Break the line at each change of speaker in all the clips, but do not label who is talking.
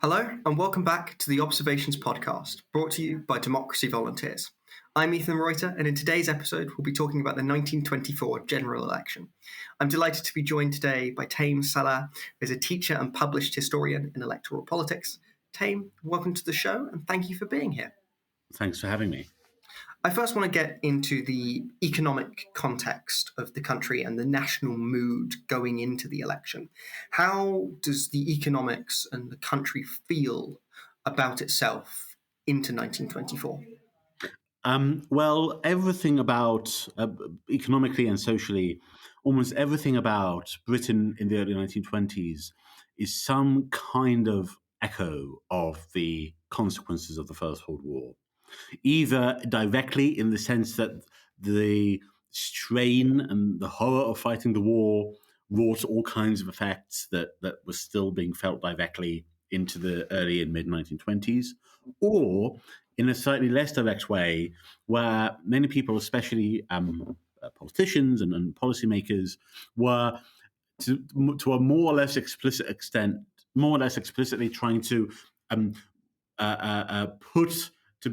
Hello, and welcome back to the Observations podcast, brought to you by Democracy Volunteers. I'm Ethan Reuter, and in today's episode, we'll be talking about the 1924 general election. I'm delighted to be joined today by Taym Saleh, who is a teacher and published historian in electoral politics. Taym, welcome to the show, and thank you for being here.
Thanks for having me.
I first want to get into the economic context of the country and the national mood going into the election. How does the economics and the country feel about itself into 1924?
Well, everything about economically and socially, almost everything about Britain in the early 1920s is some kind of echo of the consequences of the First World War. Either directly in the sense that the strain and the horror of fighting the war wrought all kinds of effects that were still being felt directly into the early and mid-1920s, or in a slightly less direct way, where many people, especially politicians and policymakers, were to a more or less explicit extent, more or less explicitly trying to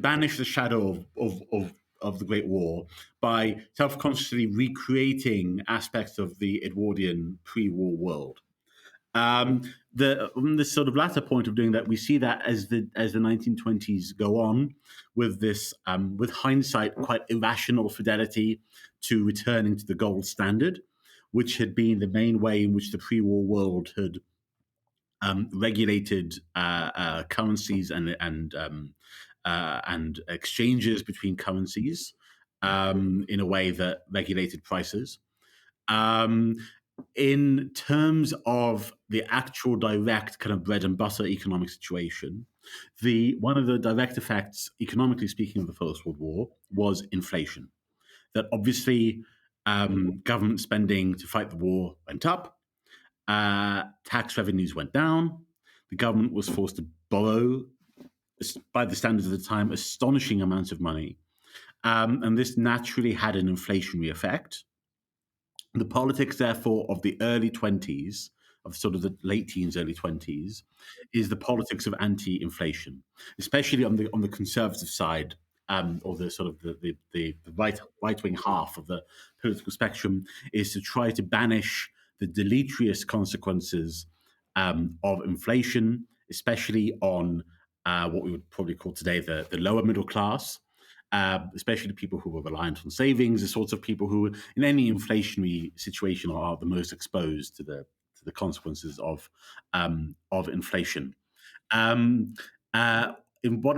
banish the shadow of the Great War by self-consciously recreating aspects of the Edwardian pre-war world. The sort of latter point of doing that, we see that as the 1920s go on, with this, with hindsight, quite irrational fidelity to returning to the gold standard, which had been the main way in which the pre-war world had regulated currencies and exchanges between currencies in a way that regulated prices. In terms of the actual direct kind of bread and butter economic situation, one of the direct effects, economically speaking, of the First World War was inflation. That obviously government spending to fight the war went up, tax revenues went down, the government was forced to borrow, by the standards of the time, astonishing amounts of money. And this naturally had an inflationary effect. The politics, therefore, of the early 20s, of sort of the late teens, early 20s, is the politics of anti-inflation, especially on the conservative side, or the sort of the right-wing half of the political spectrum, is to try to banish the deleterious consequences of inflation, especially on what we would probably call today the lower middle class, especially the people who were reliant on savings, the sorts of people who, in any inflationary situation, are the most exposed to the consequences of inflation. In what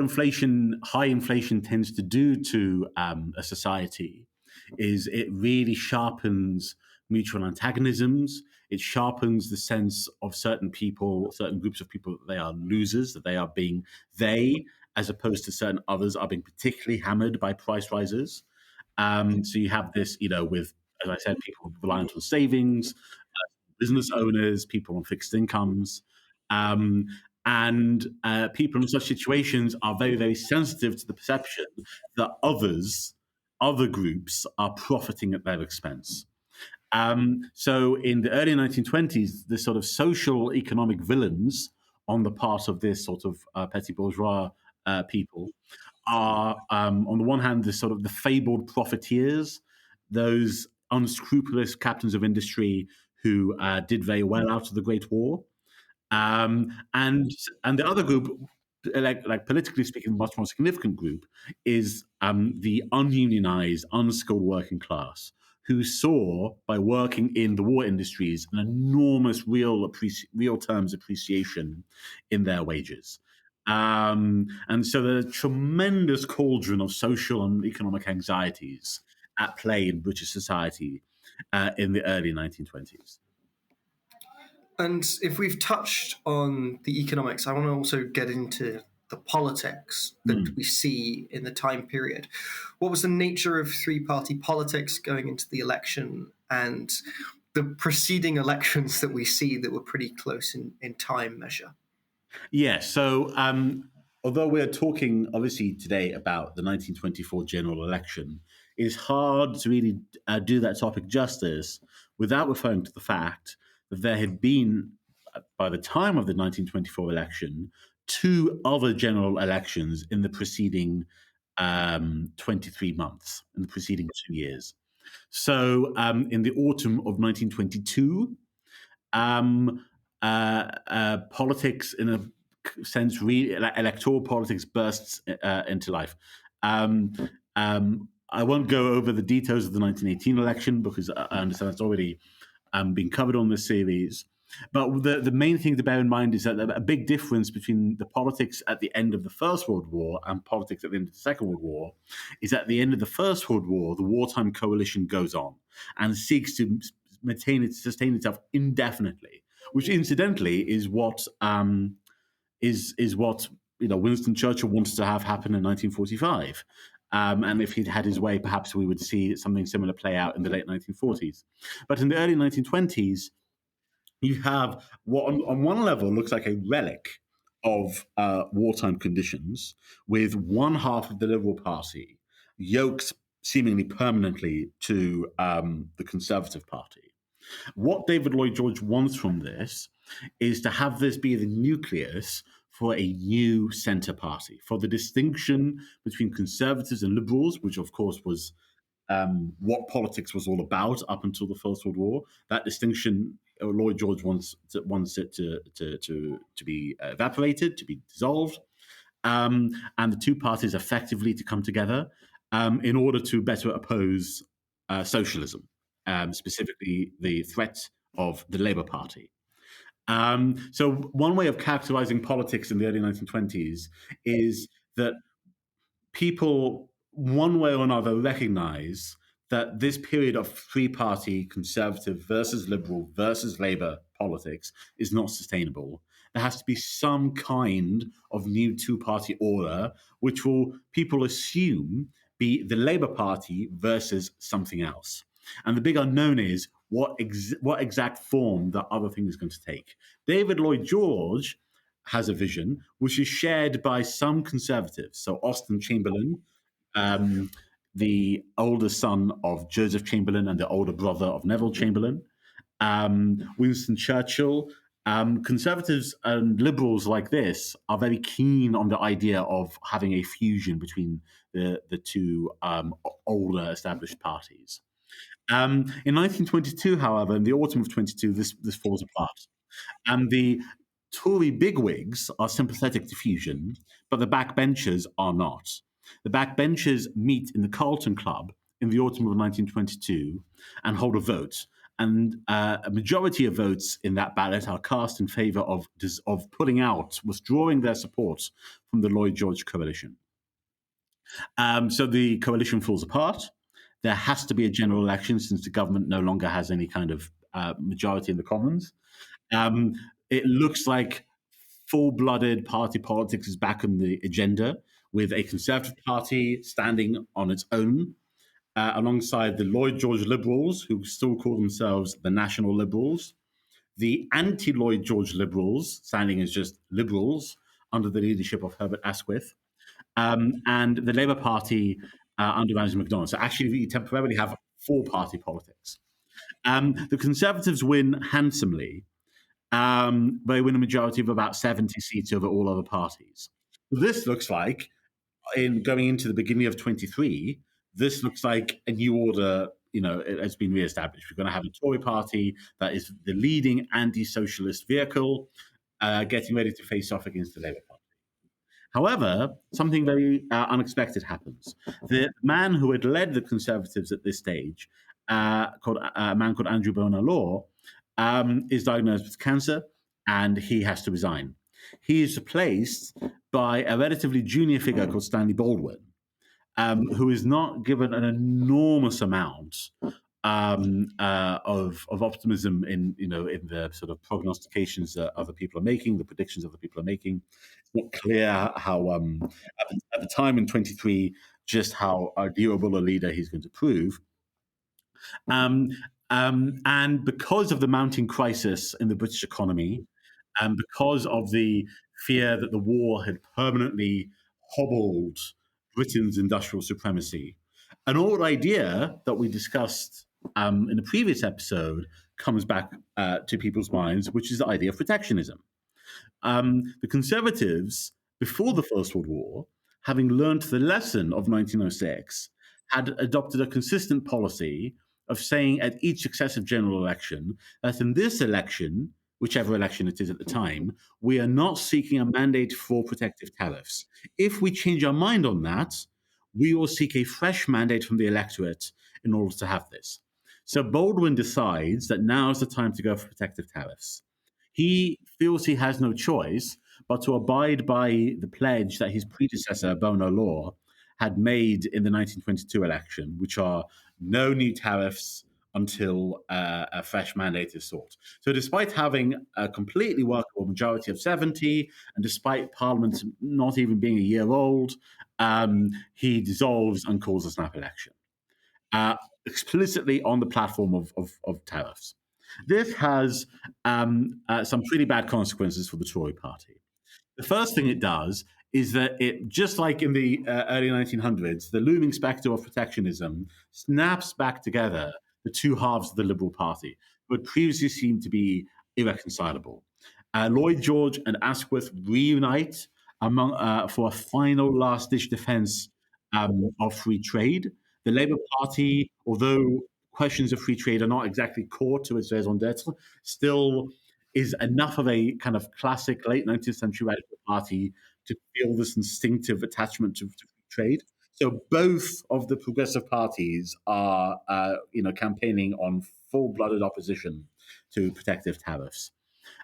high inflation tends to do to a society is it really sharpens mutual antagonisms. It sharpens the sense of certain groups of people, that they are losers, that they, as opposed to certain others, are being particularly hammered by price rises. So you have this, with, as I said, people reliant on savings, business owners, people on fixed incomes. And people in such situations are very, very sensitive to the perception that other groups are profiting at their expense. So in the early 1920s, the sort of social economic villains on the part of this sort of petty bourgeois people are, on the one hand, the fabled profiteers, those unscrupulous captains of industry who did very well out of the Great War, and the other group, like politically speaking, a much more significant group, is the ununionized, unskilled working class, who saw, by working in the war industries, an enormous real terms appreciation in their wages. And so there's a tremendous cauldron of social and economic anxieties at play in British society in the early 1920s.
And if we've touched on the economics, I want to also get into the politics that we see in the time period. What was the nature of three-party politics going into the election and the preceding elections that we see that were pretty close in time measure?
Yeah, so although we're talking obviously today about the 1924 general election, it's hard to really do that topic justice without referring to the fact that there had been, by the time of the 1924 election, two other general elections in the preceding 23 months, in the preceding 2 years. So in the autumn of 1922, politics, in a sense, electoral politics bursts into life. I won't go over the details of the 1918 election because I understand it's already been covered on this series. But the main thing to bear in mind is that a big difference between the politics at the end of the First World War and politics at the end of the Second World War is at the end of the First World War, the wartime coalition goes on and seeks to sustain itself indefinitely, which incidentally is what Winston Churchill wanted to have happen in 1945. And if he'd had his way, perhaps we would see something similar play out in the late 1940s. But in the early 1920s, you have what on one level looks like a relic of wartime conditions, with one half of the Liberal Party yoked seemingly permanently to the Conservative Party. What David Lloyd George wants from this is to have this be the nucleus for a new centre party, for the distinction between Conservatives and Liberals, which of course was what politics was all about up until the First World War. That distinction, Lloyd George wants it to be evaporated, to be dissolved, and the two parties effectively to come together in order to better oppose socialism, specifically the threat of the Labour Party. So one way of characterizing politics in the early 1920s is that people, one way or another, recognize that this period of three-party Conservative versus Liberal versus Labour politics is not sustainable. There has to be some kind of new two-party order, which will, people assume, be the Labour Party versus something else. And the big unknown is what exact form that other thing is going to take. David Lloyd George has a vision which is shared by some Conservatives. So Austen Chamberlain, the older son of Joseph Chamberlain and the older brother of Neville Chamberlain, Winston Churchill. Conservatives and Liberals like this are very keen on the idea of having a fusion between the two older established parties. In 1922, however, in the autumn of 22, this falls apart. And the Tory bigwigs are sympathetic to fusion, but the backbenchers are not. The backbenchers meet in the Carlton Club in the autumn of 1922 and hold a vote. And a majority of votes in that ballot are cast in favour of withdrawing their support from the Lloyd George coalition. So the coalition falls apart. There has to be a general election since the government no longer has any kind of majority in the Commons. It looks like full-blooded party politics is back on the agenda, with a Conservative Party standing on its own, alongside the Lloyd George Liberals, who still call themselves the National Liberals, the anti-Lloyd George Liberals, standing as just Liberals, under the leadership of Herbert Asquith, and the Labour Party under Ramsay MacDonald. So actually, we temporarily have four-party politics. The Conservatives win handsomely. They win a majority of about 70 seats over all other parties. This looks like, in going into the beginning of 23, this looks like a new order, it has been reestablished. We're going to have a Tory party that is the leading anti-socialist vehicle, getting ready to face off against the Labour Party. However, something very unexpected happens. The man who had led the Conservatives at this stage, a man called Andrew Bonar-Law, is diagnosed with cancer, and he has to resign. He is replaced by a relatively junior figure called Stanley Baldwin, who is not given an enormous amount of optimism in the sort of prognostications that other people are making, the predictions other people are making. It's not clear how at the time in 23 just how durable a leader he's going to prove. And because of the mounting crisis in the British economy, and because of the fear that the war had permanently hobbled Britain's industrial supremacy, an old idea that we discussed in the previous episode comes back to people's minds, which is the idea of protectionism. the Conservatives, before the First World War, having learned the lesson of 1906, had adopted a consistent policy of saying at each successive general election that in this election, whichever election it is at the time, we are not seeking a mandate for protective tariffs. If we change our mind on that, we will seek a fresh mandate from the electorate in order to have this. So Baldwin decides that now is the time to go for protective tariffs. He feels he has no choice but to abide by the pledge that his predecessor, Bonar Law, had made in the 1922 election, which are no new tariffs until a fresh mandate is sought. So despite having a completely workable majority of 70, and despite Parliament not even being a year old, he dissolves and calls a snap election, explicitly on the platform of tariffs. This has some pretty bad consequences for the Tory party. The first thing it does is that it, just like in the early 1900s, the looming spectre of protectionism snaps back together the two halves of the Liberal Party, who had previously seemed to be irreconcilable. Lloyd George and Asquith reunite for a final last-ditch defense of free trade. The Labour Party, although questions of free trade are not exactly core to its raison d'etre, still is enough of a kind of classic late 19th century radical party to feel this instinctive attachment to free trade. So both of the progressive parties are, campaigning on full-blooded opposition to protective tariffs.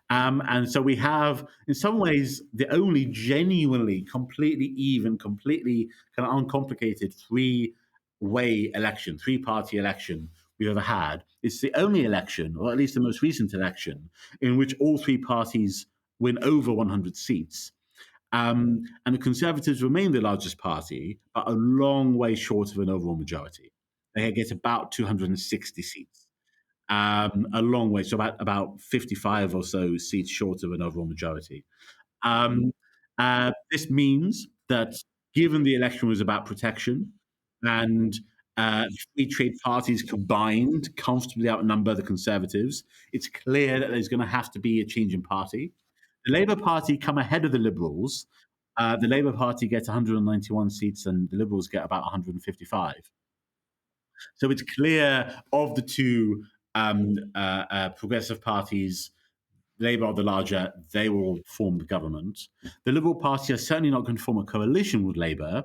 And so we have, in some ways, the only genuinely, completely even, completely kind of uncomplicated three-way election, three-party election we've ever had. It's the only election, or at least the most recent election, in which all three parties win over 100 seats. And the Conservatives remain the largest party, but a long way short of an overall majority. They get about 260 seats. A long way, so about 55 or so seats short of an overall majority. This means that, given the election was about protection and free trade parties combined comfortably outnumber the Conservatives, it's clear that there's going to have to be a change in party. The Labour Party come ahead of the Liberals. The Labour Party gets 191 seats and the Liberals get about 155. So it's clear of the two progressive parties, Labour are the larger, they will form the government. The Liberal Party are certainly not going to form a coalition with Labour,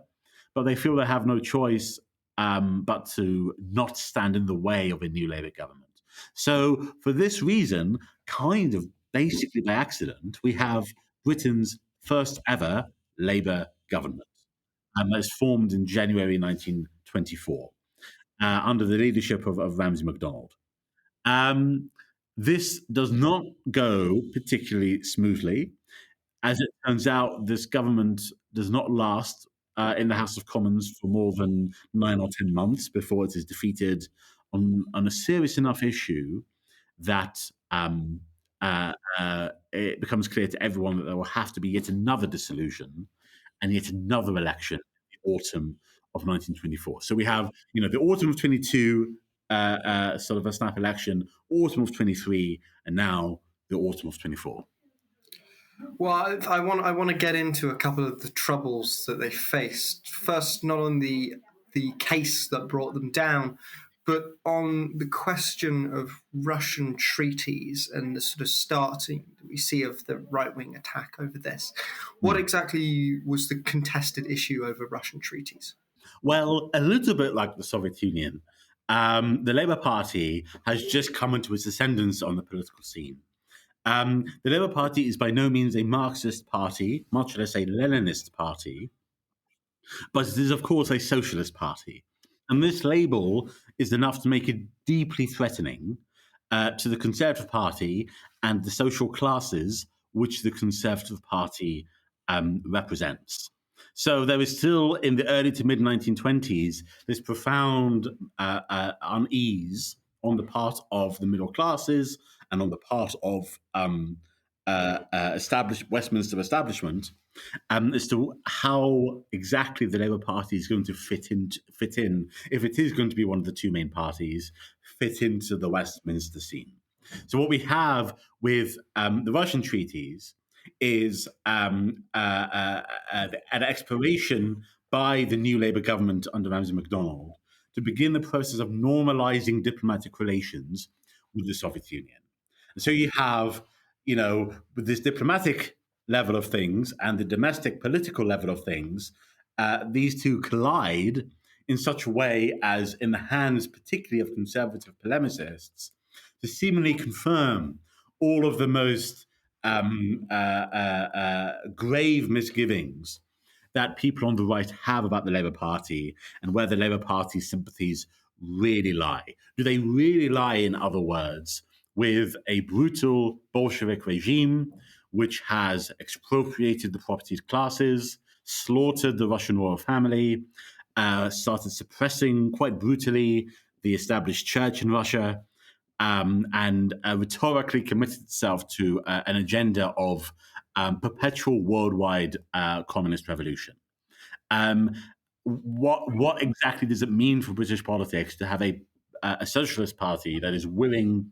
but they feel they have no choice but to not stand in the way of a new Labour government. So for this reason, kind of basically by accident, we have Britain's first ever Labour government that was formed in January 1924 under the leadership of Ramsay MacDonald. This does not go particularly smoothly. As it turns out, this government does not last in the House of Commons for more than 9 or 10 months before it is defeated on a serious enough issue that it becomes clear to everyone that there will have to be yet another dissolution and yet another election in the autumn of 1924. So we have, the autumn of 22, sort of a snap election, autumn of 23, and now the autumn of 24.
Well, I want to get into a couple of the troubles that they faced. First, not on the case that brought them down, but on the question of Russian treaties and the sort of starting that we see of the right-wing attack over this. What exactly was the contested issue over Russian treaties?
Well, a little bit like the Soviet Union, the Labour Party has just come into its ascendance on the political scene. The Labour Party is by no means a Marxist party, much less a Leninist party, but it is, of course, a socialist party. And this label is enough to make it deeply threatening to the Conservative Party and the social classes which the Conservative Party represents. So there is still, in the early to mid-1920s, this profound unease on the part of the middle classes and on the part of Westminster establishment as to how exactly the Labour Party is going to fit in, if it is going to be one of the two main parties, fit into the Westminster scene. So what we have with the Russian treaties is an exploration by the new Labour government under Ramsay MacDonald to begin the process of normalizing diplomatic relations with the Soviet Union. And so you have, with this diplomatic level of things and the domestic political level of things, these two collide in such a way as, in the hands particularly of conservative polemicists, to seemingly confirm all of the most grave misgivings that people on the right have about the Labour Party and where the Labour Party's sympathies really lie. Do they really lie, in other words, with a brutal Bolshevik regime which has expropriated the propertied classes, slaughtered the Russian royal family, started suppressing quite brutally the established church in Russia, and rhetorically committed itself to an agenda of perpetual worldwide communist revolution? What exactly does it mean for British politics to have a socialist party that is willing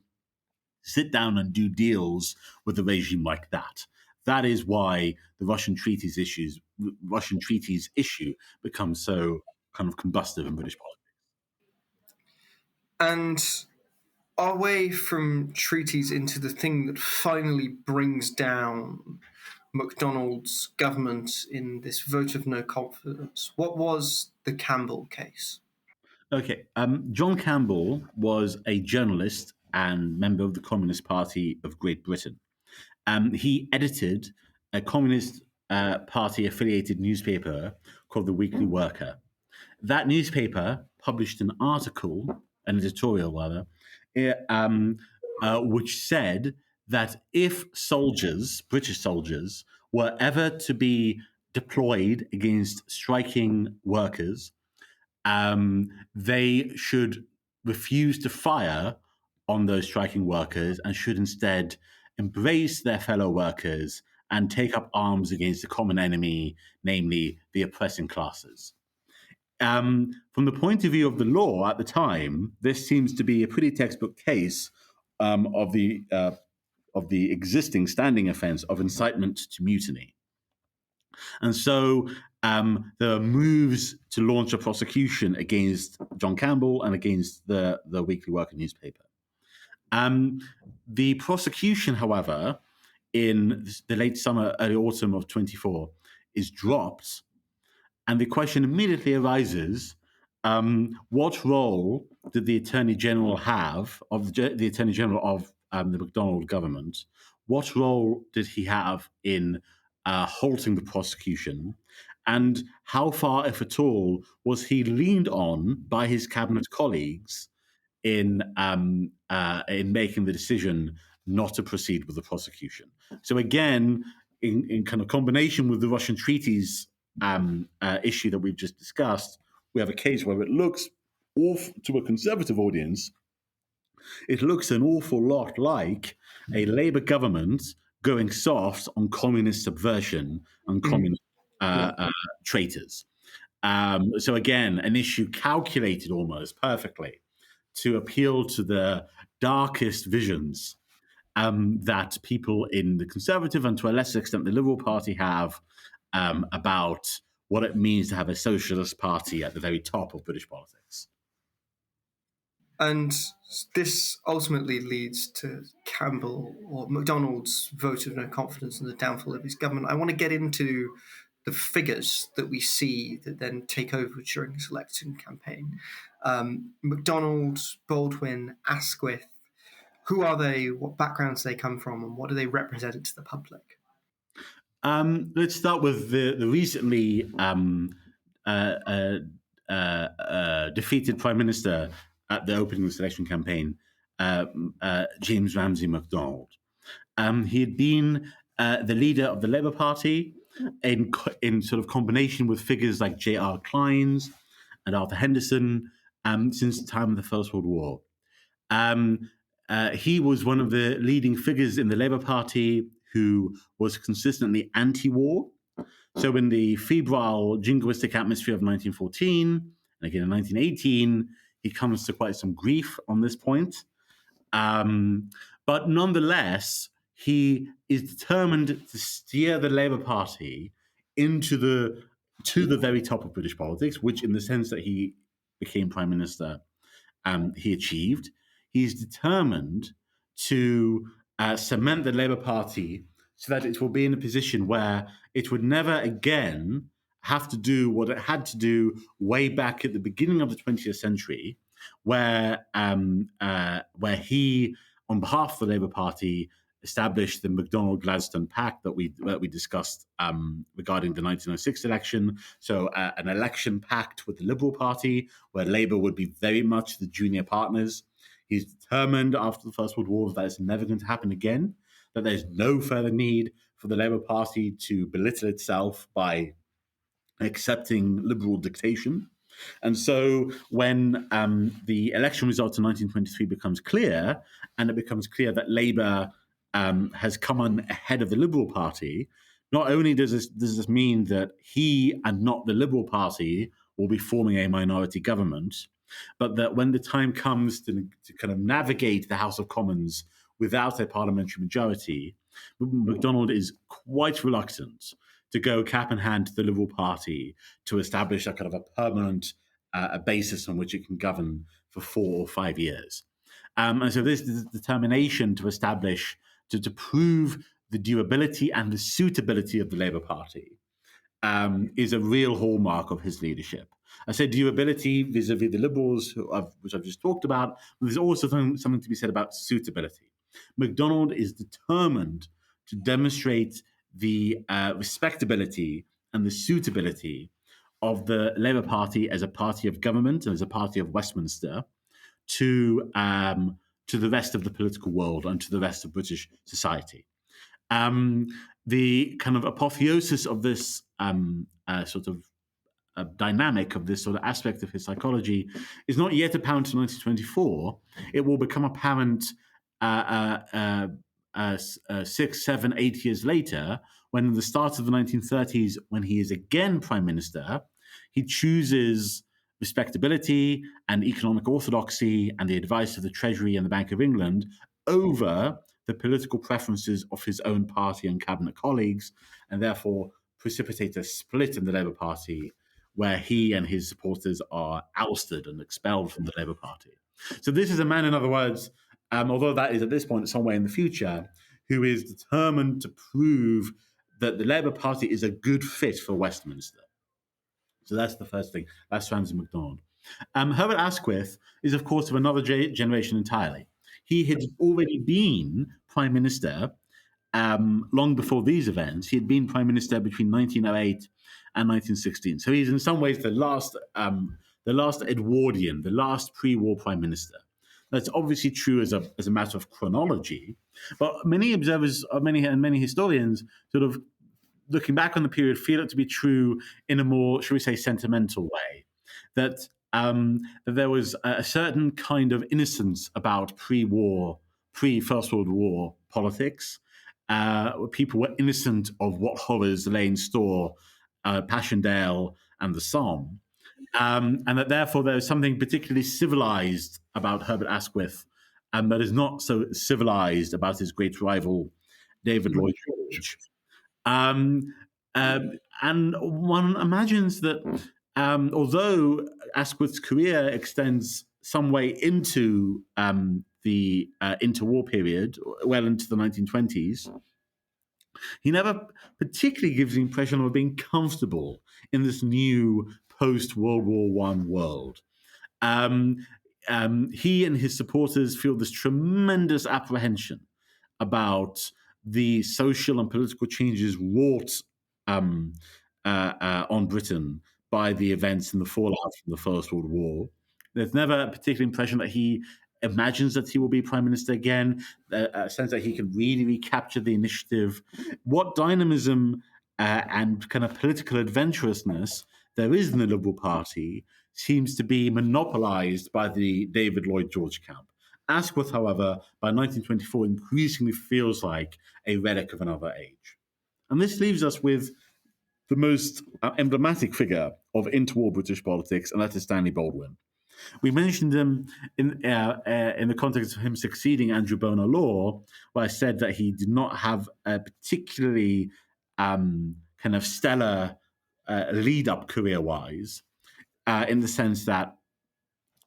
to sit down and do deals with a regime like that? That is why the Russian treaties issue becomes so kind of combustive in British politics.
And our way from treaties into the thing that finally brings down MacDonald's government in this vote of no confidence. What was the Campbell case?
Okay. John Campbell was a journalist and member of the Communist Party of Great Britain. He edited a Communist Party-affiliated newspaper called The Weekly Worker. That newspaper published an editorial rather, which said that if British soldiers, were ever to be deployed against striking workers, they should refuse to fire on those striking workers and should instead embrace their fellow workers and take up arms against the common enemy, namely the oppressing classes. From the point of view of the law at the time, this seems to be a pretty textbook case of the existing standing offence of incitement to mutiny. And so there are moves to launch a prosecution against John Campbell and against the Weekly Worker newspaper. The prosecution, however, in the late summer, early autumn of 24, is dropped. And the question immediately arises, what role did the Attorney General have, the Attorney General of the MacDonald government? What role did he have in halting the prosecution? And how far, if at all, was he leaned on by his cabinet colleagues in making the decision not to proceed with the prosecution? So again, in kind of combination with the Russian treaties issue that we've just discussed, we have a case where it looks to a conservative audience, it looks an awful lot like a Labour government going soft on communist subversion and communist traitors. So again, an issue calculated almost perfectly to appeal to the darkest visions that people in the Conservative and to a lesser extent the Liberal Party have about what it means to have a socialist party at the very top of British politics.
And this ultimately leads to Campbell or MacDonald's vote of no confidence and the downfall of his government. I want to get into the figures that we see that then take over during his election campaign. MacDonald, Baldwin, Asquith, who are they, what backgrounds they come from, and what do they represent to the public?
Let's start with the recently defeated Prime Minister at the opening of the election campaign, James Ramsay MacDonald. He had been the leader of the Labour Party in sort of combination with figures like J.R. Clines and Arthur Henderson since the time of the First World War. He was one of the leading figures in the Labour Party who was consistently anti-war. So in the febrile jingoistic atmosphere of 1914, and again in 1918, he comes to quite some grief on this point. But nonetheless, he is determined to steer the Labour Party to the very top of British politics, which, in the sense that he became Prime Minister, he achieved. He's determined to cement the Labour Party so that it will be in a position where it would never again have to do what it had to do way back at the beginning of the 20th century, where he, on behalf of the Labour Party, established the MacDonald-Gladstone Pact that we discussed regarding the 1906 election. So an election pact with the Liberal Party, where Labour would be very much the junior partners. He's determined after the First World War that it's never going to happen again, that there's no further need for the Labour Party to belittle itself by accepting liberal dictation. And so when the election result in 1923 becomes clear, and it becomes clear that Labour has come on ahead of the Liberal Party, not only does this mean that he and not the Liberal Party will be forming a minority government, but that when the time comes to kind of navigate the House of Commons without a parliamentary majority, MacDonald is quite reluctant to go cap in hand to the Liberal Party to establish a kind of a permanent basis on which it can govern for 4 or 5 years. And so this determination to establish, to prove the durability and the suitability of the Labour Party is a real hallmark of his leadership. I said durability vis-a-vis the Liberals, which I've just talked about, but there's also something to be said about suitability. MacDonald is determined to demonstrate the respectability and the suitability of the Labour Party as a party of government and as a party of Westminster to the rest of the political world and to the rest of British society. The kind of apotheosis of this sort of dynamic, of this sort of aspect of his psychology, is not yet apparent in 1924. It will become apparent 6, 7, 8 years later, when in the start of the 1930s, when he is again Prime Minister, he chooses respectability and economic orthodoxy and the advice of the Treasury and the Bank of England over the political preferences of his own party and cabinet colleagues, and therefore precipitate a split in the Labour Party, where he and his supporters are ousted and expelled from the Labour Party. So this is a man, in other words, although that is at this point somewhere in the future, who is determined to prove that the Labour Party is a good fit for Westminster. So that's the first thing. That's Ramsay MacDonald. Herbert Asquith is, of course, of another generation entirely. He had already been Prime Minister long before these events. He had been Prime Minister between 1908 and 1916. So he's in some ways the last Edwardian, the last pre-war Prime Minister. That's obviously true as a matter of chronology, but many observers, many historians, sort of looking back on the period, feel it to be true in a more, shall we say, sentimental way. That there was a certain kind of innocence about pre-First World War politics. People were innocent of what horrors lay in store, Passchendaele and the Somme. And that therefore there is something particularly civilized about Herbert Asquith, and that is not so civilized about his great rival, David Lloyd George. And one imagines that although Asquith's career extends some way into the interwar period, well into the 1920s, he never particularly gives the impression of being comfortable in this new post-World War I world. He and his supporters feel this tremendous apprehension about the social and political changes wrought on Britain by the events and the fallout from the First World War. There's never a particular impression that he imagines that he will be Prime Minister again, a sense that he can really recapture the initiative. What dynamism and kind of political adventurousness there is in the Liberal Party seems to be monopolized by the David Lloyd George camp. Asquith, however, by 1924 increasingly feels like a relic of another age. And this leaves us with the most emblematic figure of interwar British politics, and that is Stanley Baldwin. We mentioned him in the context of him succeeding Andrew Bonar Law, where I said that he did not have a particularly kind of stellar lead-up career-wise, in the sense that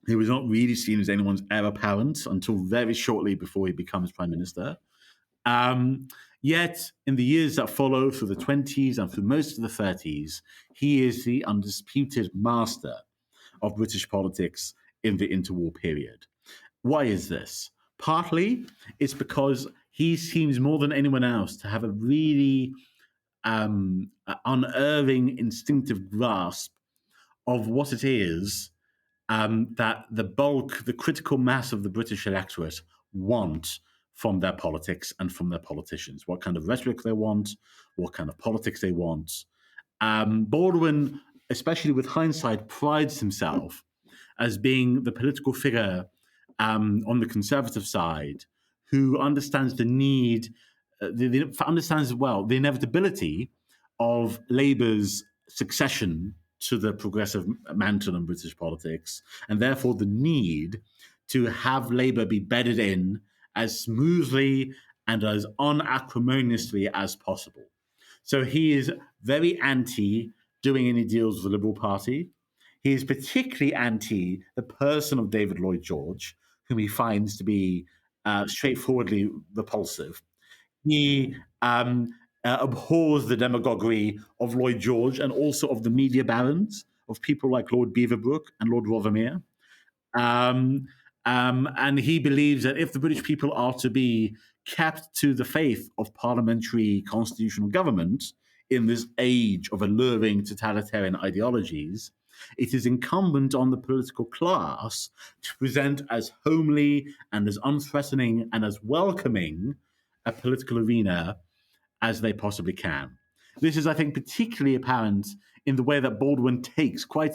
he was not really seen as anyone's heir apparent until very shortly before he becomes prime minister. Yet, in the years that follow, through the 20s and through most of the 30s, he is the undisputed master of British politics in the interwar period. Why is this? Partly, it's because he seems more than anyone else to have a really unerring, instinctive grasp of what it is that the bulk, the critical mass of the British electorate want from their politics and from their politicians, what kind of rhetoric they want, what kind of politics they want. Baldwin, especially with hindsight, prides himself as being the political figure on the conservative side who understands the need, understands well the inevitability of Labour's succession to the progressive mantle in British politics, and therefore the need to have Labour be bedded in as smoothly and as unacrimoniously as possible. So he is very anti doing any deals with the Liberal Party. He is particularly anti the person of David Lloyd George, whom he finds to be straightforwardly repulsive. He abhors the demagoguery of Lloyd George and also of the media barons, of people like Lord Beaverbrook and Lord Rothermere. And he believes that if the British people are to be kept to the faith of parliamentary constitutional government in this age of alluring totalitarian ideologies, it is incumbent on the political class to present as homely and as unthreatening and as welcoming a political arena as they possibly can. This is, I think, particularly apparent in the way that Baldwin takes, quite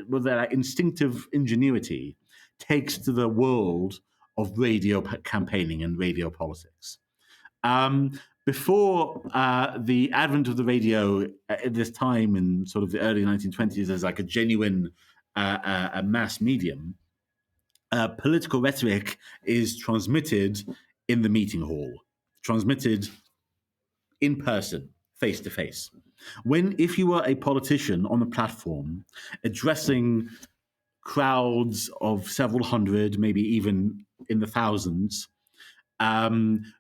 with that instinctive ingenuity, takes to the world of radio campaigning and radio politics. Before the advent of the radio at this time in sort of the early 1920s as like a genuine a mass medium, political rhetoric is transmitted in the meeting hall, transmitted in person, face to face. If you were a politician on a platform addressing crowds of several hundred, maybe even in the thousands,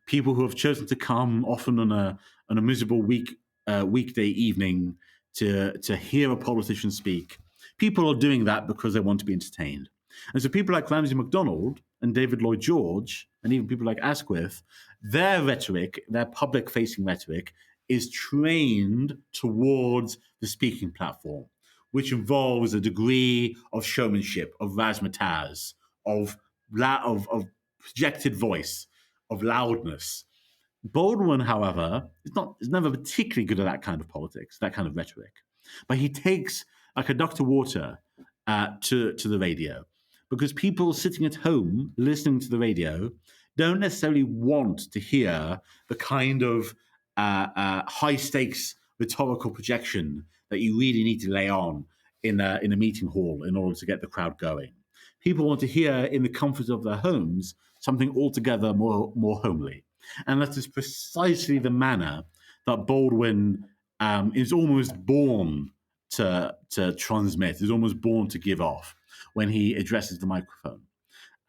people who have chosen to come often on a miserable weekday evening to hear a politician speak, people are doing that because they want to be entertained. And so people like Ramsay MacDonald and David Lloyd George, and even people like Asquith, their rhetoric, their public-facing rhetoric, is trained towards the speaking platform, which involves a degree of showmanship, of razzmatazz, of projected voice, of loudness. Baldwin, however, is never particularly good at that kind of politics, that kind of rhetoric. But he takes, like a duck to water, to the radio. Because people sitting at home listening to the radio don't necessarily want to hear the kind of high-stakes rhetorical projection that you really need to lay on in a meeting hall in order to get the crowd going. People want to hear, in the comfort of their homes, something altogether more homely. And that is precisely the manner that Baldwin is almost born to transmit, is almost born to give off when he addresses the microphone.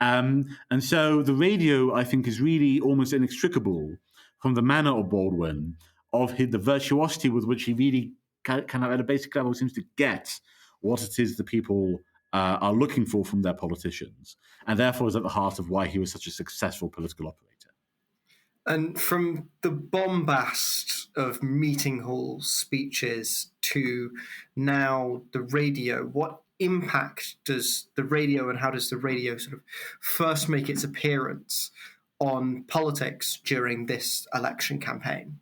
And so the radio, I think, is really almost inextricable from the manner of Baldwin, of the virtuosity with which he really kind of at a basic level seems to get what it is the people are looking for from their politicians, and therefore is at the heart of why he was such a successful political operator.
And from the bombast of meeting hall speeches to now the radio, what impact does the radio and how does the radio sort of first make its appearance on politics during this election campaign?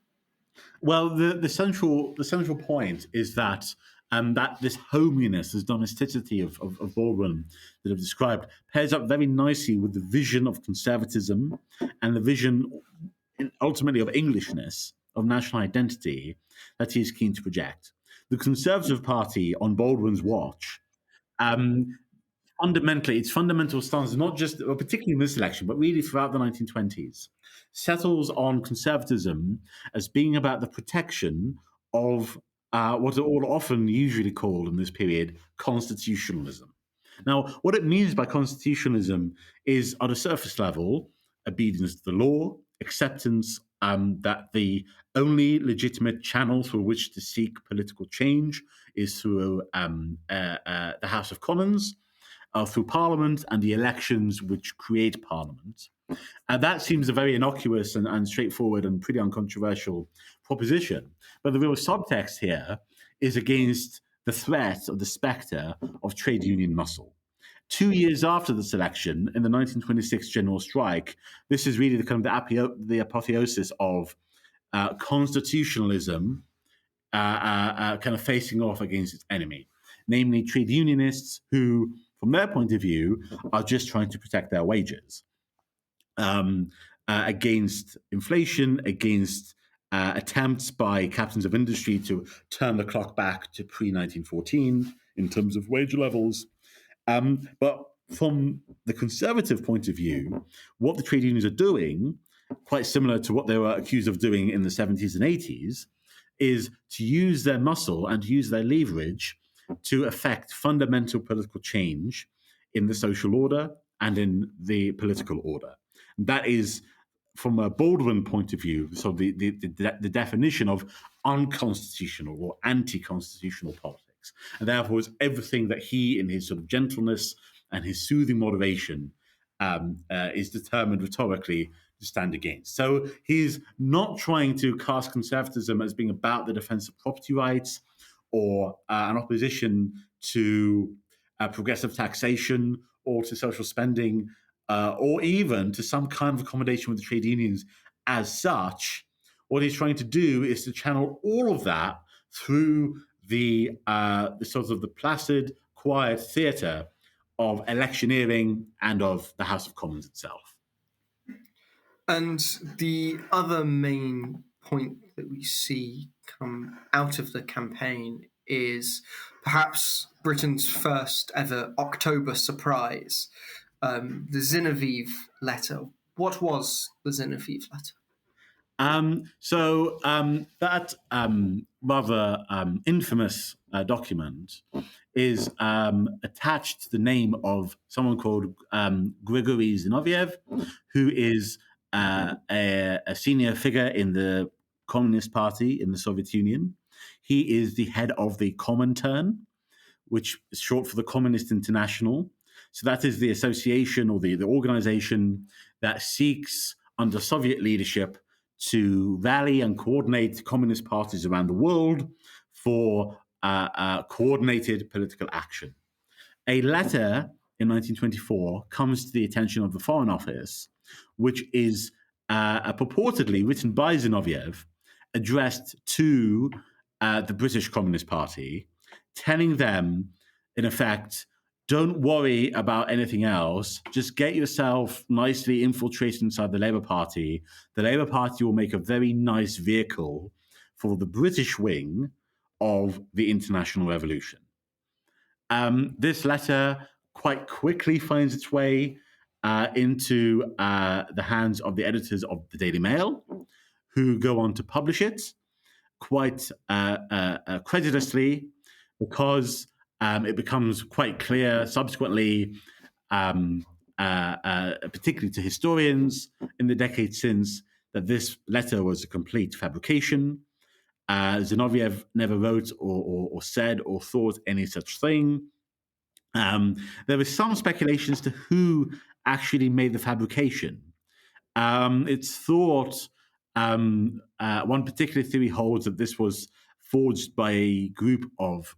Well, the central point is that that this homeliness, this domesticity of Baldwin that I've described pairs up very nicely with the vision of conservatism and the vision ultimately of Englishness, of national identity that he is keen to project. The Conservative Party on Baldwin's watch fundamentally, its fundamental stance, not just, or particularly in this election, but really throughout the 1920s, settles on conservatism as being about the protection of what are all often usually called in this period constitutionalism. Now, what it means by constitutionalism is, on a surface level, obedience to the law, acceptance that the only legitimate channel through which to seek political change is through the House of Commons, through Parliament, and the elections which create Parliament. That seems a very innocuous and straightforward and pretty uncontroversial proposition. But the real subtext here is against the threat or the spectre of trade union muscle. 2 years after this election, in the 1926 general strike, this is really the apotheosis of constitutionalism kind of facing off against its enemy, namely trade unionists who, from their point of view, are just trying to protect their wages against inflation, against attempts by captains of industry to turn the clock back to pre-1914 in terms of wage levels. But from the conservative point of view, what the trade unions are doing, quite similar to what they were accused of doing in the 70s and 80s, is to use their muscle and use their leverage to affect fundamental political change in the social order and in the political order. That is, from a Baldwin point of view, so the definition of unconstitutional or anti-constitutional politics. And therefore, it's everything that he, in his sort of gentleness and his soothing moderation, is determined rhetorically to stand against. So he's not trying to cast conservatism as being about the defense of property rights or an opposition to progressive taxation or to social spending or even to some kind of accommodation with the trade unions as such. What he's trying to do is to channel all of that through the sort of the placid, quiet theatre of electioneering and of the House of Commons itself.
And the other main point that we see come out of the campaign is perhaps Britain's first ever October surprise, the Zinoviev letter. What was the Zinoviev letter?
That rather infamous document is attached to the name of someone called Grigory Zinoviev, who is a senior figure in the Communist Party in the Soviet Union. He is the head of the Comintern, which is short for the Communist International. So that is the association or the organization that seeks, under Soviet leadership, to rally and coordinate communist parties around the world for coordinated political action. A letter in 1924 comes to the attention of the Foreign Office, which is purportedly written by Zinoviev, addressed to the British Communist Party, telling them, in effect, don't worry about anything else. Just get yourself nicely infiltrated inside the Labour Party. The Labour Party will make a very nice vehicle for the British wing of the International Revolution. This letter quite quickly finds its way into the hands of the editors of the Daily Mail, who go on to publish it quite credulously, because it becomes quite clear subsequently, particularly to historians in the decades since, that this letter was a complete fabrication. Zinoviev never wrote or said or thought any such thing. There is some speculation as to who actually made the fabrication. It's thought, one particular theory holds that this was forged by a group of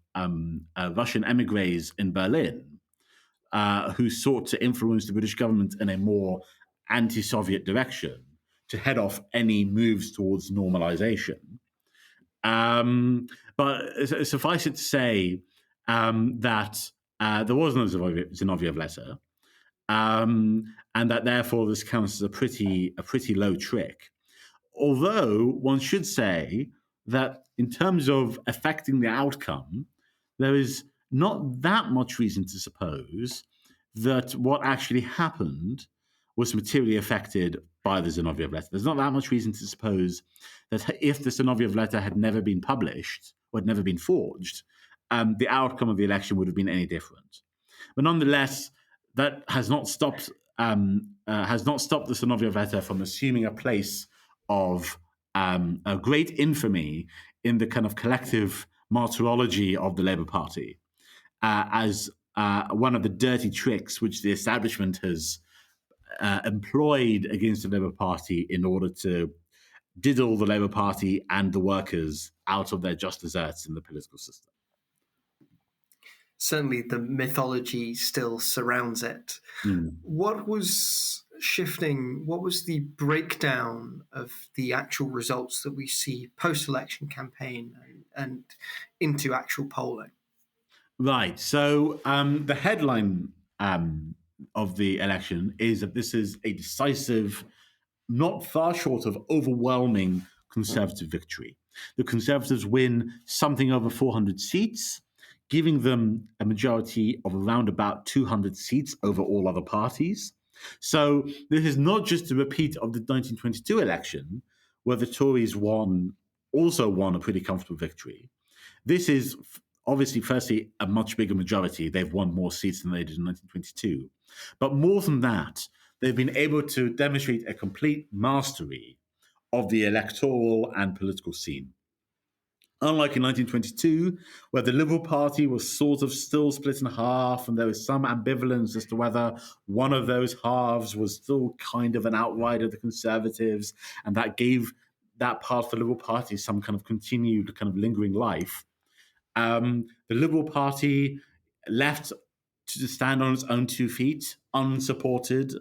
Russian emigres in Berlin who sought to influence the British government in a more anti-Soviet direction to head off any moves towards normalization. But suffice it to say that there was no Zinoviev letter, and that therefore this counts as a pretty low trick. Although one should say that in terms of affecting the outcome, there is not that much reason to suppose that what actually happened was materially affected by the Zinoviev letter. There's not that much reason to suppose that if the Zinoviev letter had never been published or had never been forged, the outcome of the election would have been any different. But nonetheless, that has not stopped the Zinoviev letter from assuming a place of a great infamy in the kind of collective martyrology of the Labour Party as one of the dirty tricks which the establishment has employed against the Labour Party in order to diddle the Labour Party and the workers out of their just deserts in the political system.
Certainly the mythology still surrounds it. What was shifting? What was the breakdown of the actual results that we see post-election campaign and into actual polling?
Right. So the headline of the election is that this is a decisive, not far short of overwhelming Conservative victory. The Conservatives win something over 400 seats, giving them a majority of around about 200 seats over all other parties. So this is not just a repeat of the 1922 election, where the Tories also won a pretty comfortable victory. This is obviously, firstly, a much bigger majority. They've won more seats than they did in 1922. But more than that, they've been able to demonstrate a complete mastery of the electoral and political scene. Unlike in 1922, where the Liberal Party was sort of still split in half, and there was some ambivalence as to whether one of those halves was still kind of an outrider of the Conservatives, and that gave that part of the Liberal Party some kind of continued kind of lingering life. The Liberal Party left to stand on its own 2 feet, unsupported,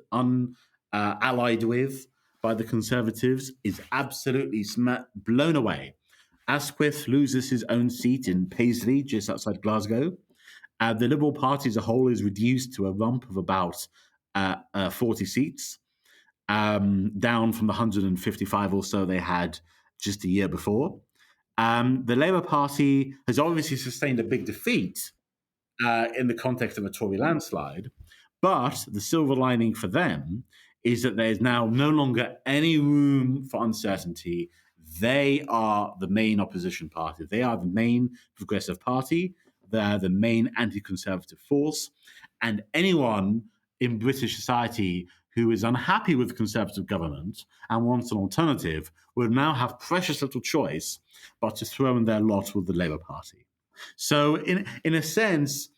allied with by the Conservatives, is absolutely blown away. Asquith loses his own seat in Paisley, just outside Glasgow. The Liberal Party as a whole is reduced to a rump of about 40 seats, down from the 155 or so they had just a year before. The Labour Party has obviously sustained a big defeat in the context of a Tory landslide, but the silver lining for them is that there is now no longer any room for uncertainty. They are the main opposition party. They are the main progressive party. They're the main anti-conservative force. And anyone in British society who is unhappy with the Conservative government and wants an alternative will now have precious little choice but to throw in their lot with the Labour Party. So in a sense,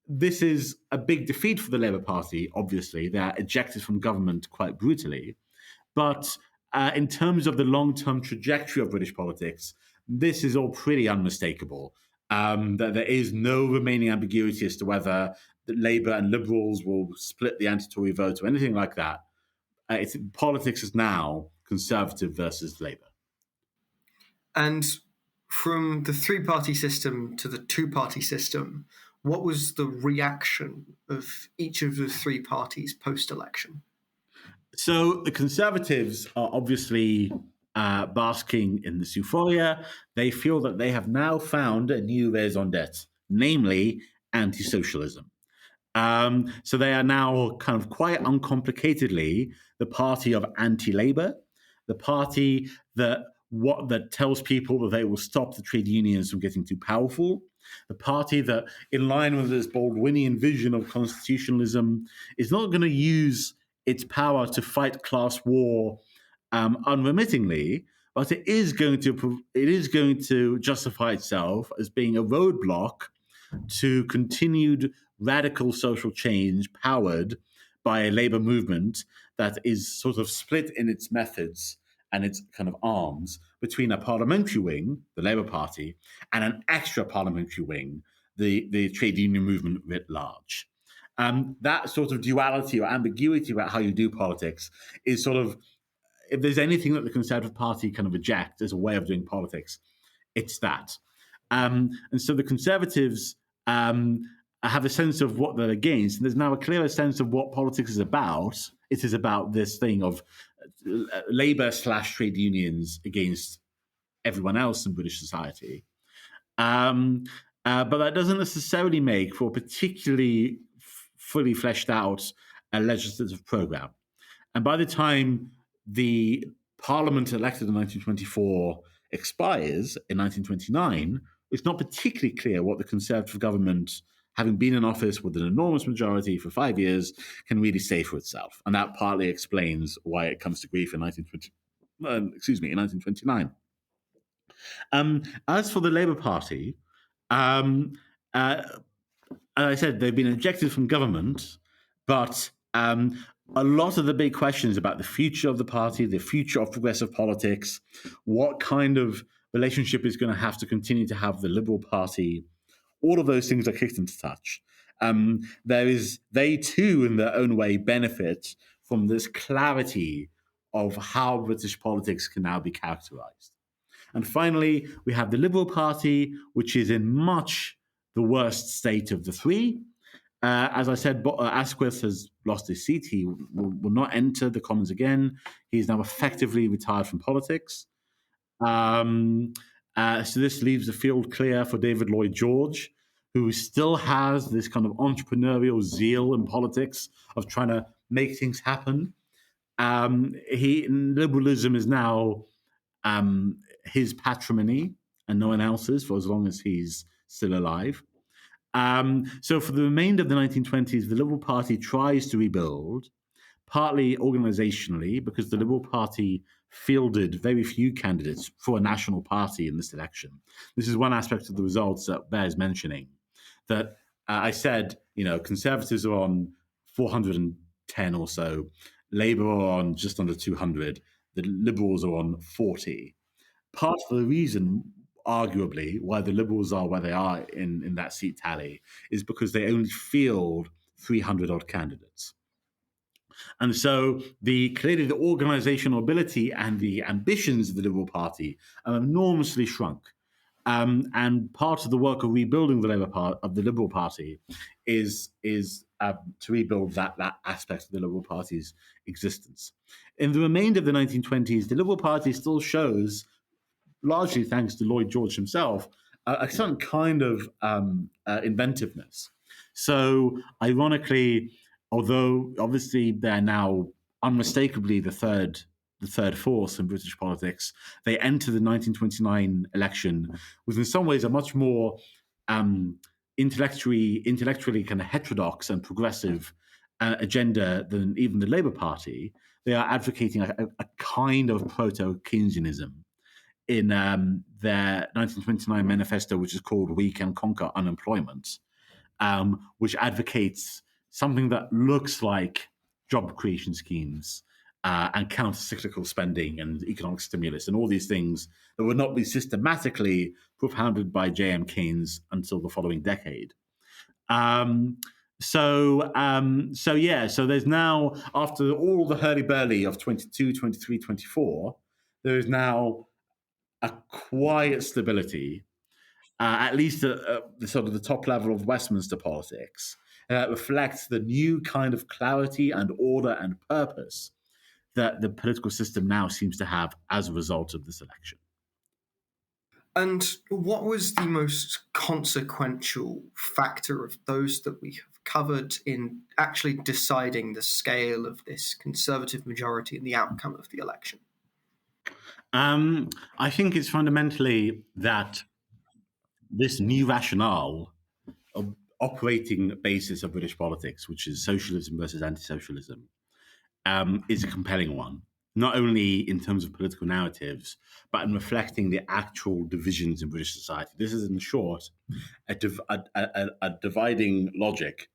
this is a big defeat for the Labour Party, obviously. They're ejected from government quite brutally. But in terms of the long-term trajectory of British politics, this is all pretty unmistakable. That there is no remaining ambiguity as to whether the Labour and Liberals will split the anti-Tory vote or anything like that. Politics is now Conservative versus Labour.
And from the 3-party system to the 2-party system, what was the reaction of each of the 3 parties post-election?
So the Conservatives are obviously basking in this euphoria. They feel that they have now found a new raison d'etre, namely anti-socialism. So they are now kind of quite uncomplicatedly the party of anti-Labour, the party that tells people that they will stop the trade unions from getting too powerful, the party that, in line with this Baldwinian vision of constitutionalism, is not going to use its power to fight class war unremittingly, but it is going to justify itself as being a roadblock to continued radical social change powered by a labor movement that is sort of split in its methods and its kind of arms between a parliamentary wing, the Labour Party, and an extra parliamentary wing, the trade union movement writ large. That sort of duality or ambiguity about how you do politics is sort of, if there's anything that the Conservative Party kind of rejects as a way of doing politics, it's that. And so the Conservatives have a sense of what they're against, and there's now a clearer sense of what politics is about. It is about this thing of Labour/trade unions against everyone else in British society. But that doesn't necessarily make for a particularly fully fleshed out legislative program. And by the time the parliament elected in 1924 expires in 1929, it's not particularly clear what the Conservative government, having been in office with an enormous majority for 5 years, can really say for itself. And that partly explains why it comes to grief in 1929. As for the Labour Party, as I said, they've been ejected from government, but a lot of the big questions about the future of the party, the future of progressive politics, what kind of relationship is going to have to continue to have the Liberal Party, all of those things are kicked into touch. They too, in their own way, benefit from this clarity of how British politics can now be characterized. And finally, we have the Liberal Party, which is in much the worst state of the three. As I said, Asquith has lost his seat. He will not enter the Commons again. He's now effectively retired from politics. So this leaves the field clear for David Lloyd George, who still has this kind of entrepreneurial zeal in politics of trying to make things happen. Liberalism is now his patrimony and no one else's for as long as he's still alive. So for the remainder of the 1920s, the Liberal Party tries to rebuild, partly organizationally, because the Liberal Party fielded very few candidates for a national party in this election. This is one aspect of the results that bears mentioning, that I said, Conservatives are on 410 or so, Labour are on just under 200, the Liberals are on 40. Part of the reason, arguably, why the Liberals are where they are in that seat tally is because they only field 300-odd candidates. And so clearly the organizational ability and the ambitions of the Liberal Party are enormously shrunk. And part of the work of rebuilding the Liberal Party is to rebuild that aspect of the Liberal Party's existence. In the remainder of the 1920s, the Liberal Party still shows, largely thanks to Lloyd George himself, a certain kind of inventiveness. So, ironically, although obviously they're now unmistakably the third force in British politics, they enter the 1929 election with, in some ways, a much more intellectually kind of heterodox and progressive agenda than even the Labour Party. They are advocating a kind of proto-Keynesianism in their 1929 manifesto, which is called We Can Conquer Unemployment, which advocates something that looks like job creation schemes and counter-cyclical spending and economic stimulus and all these things that would not be systematically propounded by J.M. Keynes until the following decade. So there's now, after all the hurly-burly of 22, 23, 24, there is now a quiet stability, at least at the sort of the top level of Westminster politics, reflects the new kind of clarity and order and purpose that the political system now seems to have as a result of this election.
And what was the most consequential factor of those that we have covered in actually deciding the scale of this Conservative majority and the outcome of the election?
I think it's fundamentally that this new rationale of operating basis of British politics, which is socialism versus anti-socialism, is a compelling one, not only in terms of political narratives, but in reflecting the actual divisions in British society. This is, in short, a dividing logic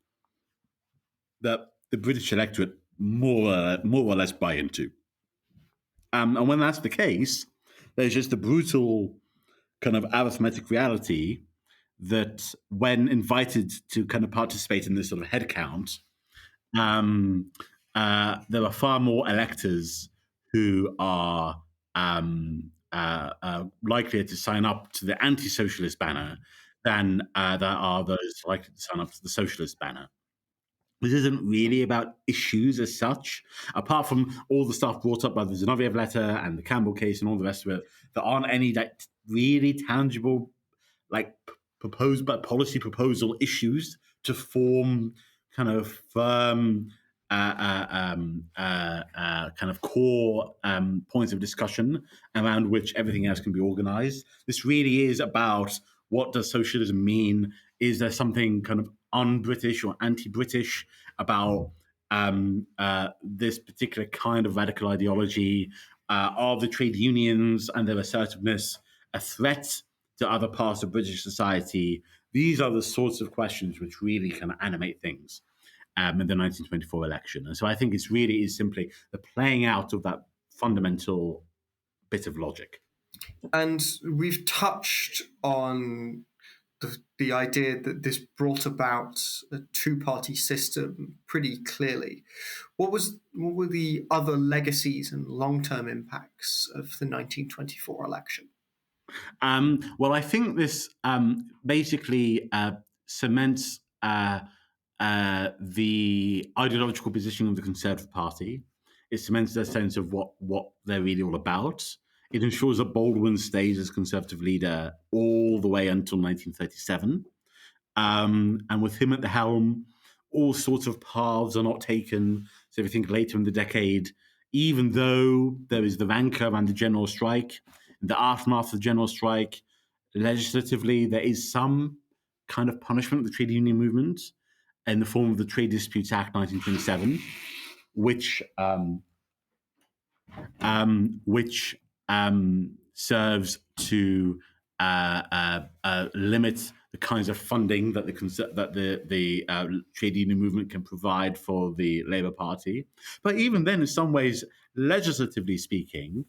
that the British electorate more or less buy into. And when that's the case, there's just a brutal kind of arithmetic reality that when invited to kind of participate in this sort of head count, there are far more electors who are likely to sign up to the anti-socialist banner than there are those likely to sign up to the socialist banner. This isn't really about issues as such, apart from all the stuff brought up by the Zinoviev letter and the Campbell case and all the rest of it. There aren't any really tangible, proposed by policy proposal issues to form kind of firm, kind of core points of discussion around which everything else can be organized. This really is about what does socialism mean? Is there something kind of un-British or anti-British about this particular kind of radical ideology? Are the trade unions and their assertiveness a threat to other parts of British society? These are the sorts of questions which really kind of animate things in the 1924 election. And so I think it's really is simply the playing out of that fundamental bit of logic.
And we've touched on the idea that this brought about a two-party system pretty clearly. What were the other legacies and long-term impacts of the 1924 election?
Well, I think this basically cements the ideological positioning of the Conservative Party. It cements their sense of what they're really all about. It ensures that Baldwin stays as Conservative leader all the way until 1937. And with him at the helm, all sorts of paths are not taken. So if you think later in the decade, even though there is the rancor around the general strike, in the aftermath of the general strike, legislatively, there is some kind of punishment of the trade union movement in the form of the Trade Disputes Act 1927, which serves to limit the kinds of funding that the trade union movement can provide for the Labour Party. But even then, in some ways, legislatively speaking,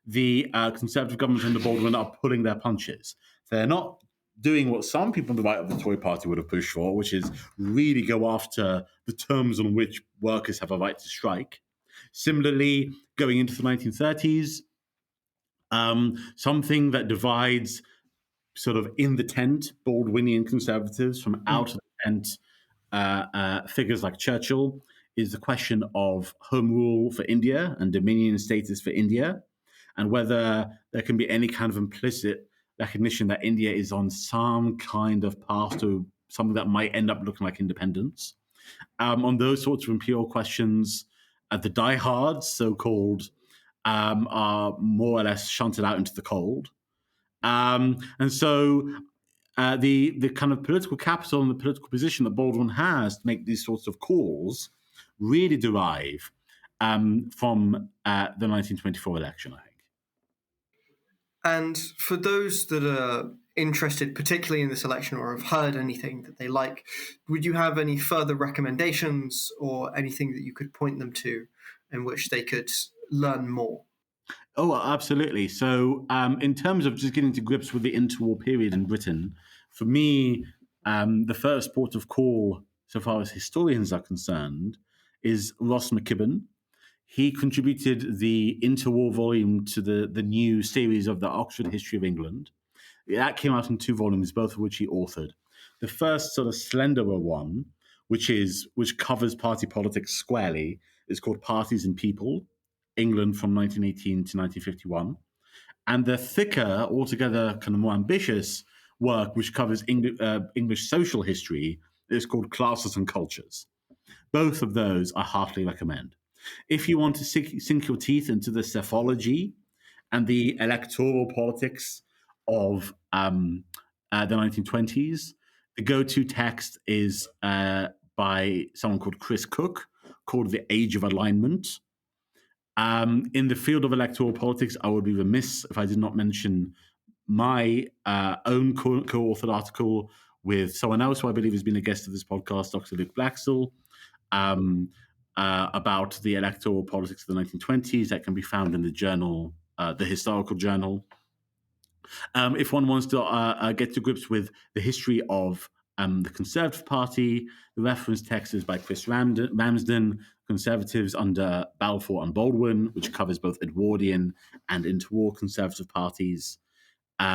the Conservative government under Baldwin are pulling their punches. They're not doing what some people on the right of the Tory party would have pushed for, which is really go after the terms on which workers have a right to strike. Similarly, going into the 1930s, something that divides sort of in the tent Baldwinian conservatives from out of the tent figures like Churchill is the question of home rule for India and dominion status for India, and whether there can be any kind of implicit recognition that India is on some kind of path to something that might end up looking like independence. On those sorts of imperial questions, the diehards, so-called, are more or less shunted out into the cold. And so the kind of political capital and the political position that Baldwin has to make these sorts of calls really derive from the 1924 election, I think.
And for those that are interested, particularly in this election, or have heard anything that they like, would you have any further recommendations or anything that you could point them to in which they could learn more?
Oh, absolutely. So in terms of just getting to grips with the interwar period in Britain, for me, the first port of call, so far as historians are concerned, is Ross McKibben. He contributed the interwar volume to the new series of the Oxford History of England. That came out in 2 volumes, both of which he authored. The first sort of slenderer one, which covers party politics squarely, is called Parties and People, England from 1918 to 1951. And the thicker, altogether kind of more ambitious work, which covers English social history, is called Classes and Cultures. Both of those I heartily recommend. If you want to sink your teeth into the psephology and the electoral politics of the 1920s, the go-to text is by someone called Chris Cook, called The Age of Alignment. In the field of electoral politics, I would be remiss if I did not mention my own co-authored article with someone else who I believe has been a guest of this podcast, Dr. Luke Blaxall, about the electoral politics of the 1920s. That can be found in the journal, the Historical Journal. If one wants to get to grips with the history of the Conservative Party, the reference text is by Chris Ramsden, Conservatives under Balfour and Baldwin, which covers both Edwardian and interwar Conservative parties. So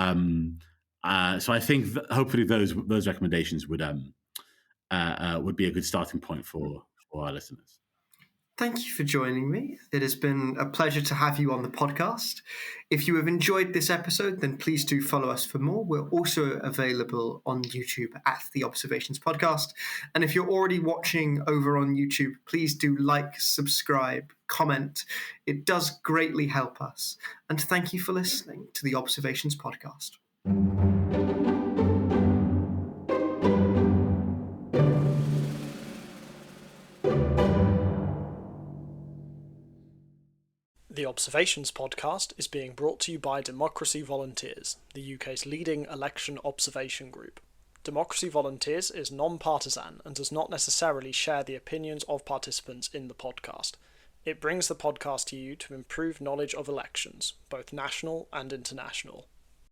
I think that hopefully those recommendations would be a good starting point for our listeners.
Thank you for joining me. It has been a pleasure to have you on the podcast. If you have enjoyed this episode, then please do follow us for more. We're also available on YouTube at The Observations Podcast. And if you're already watching over on YouTube, please do like, subscribe, comment. It does greatly help us. And thank you for listening to The Observations Podcast.
The Observations podcast is being brought to you by Democracy Volunteers, the UK's leading election observation group. Democracy Volunteers is non-partisan and does not necessarily share the opinions of participants in the podcast. It brings the podcast to you to improve knowledge of elections, both national and international.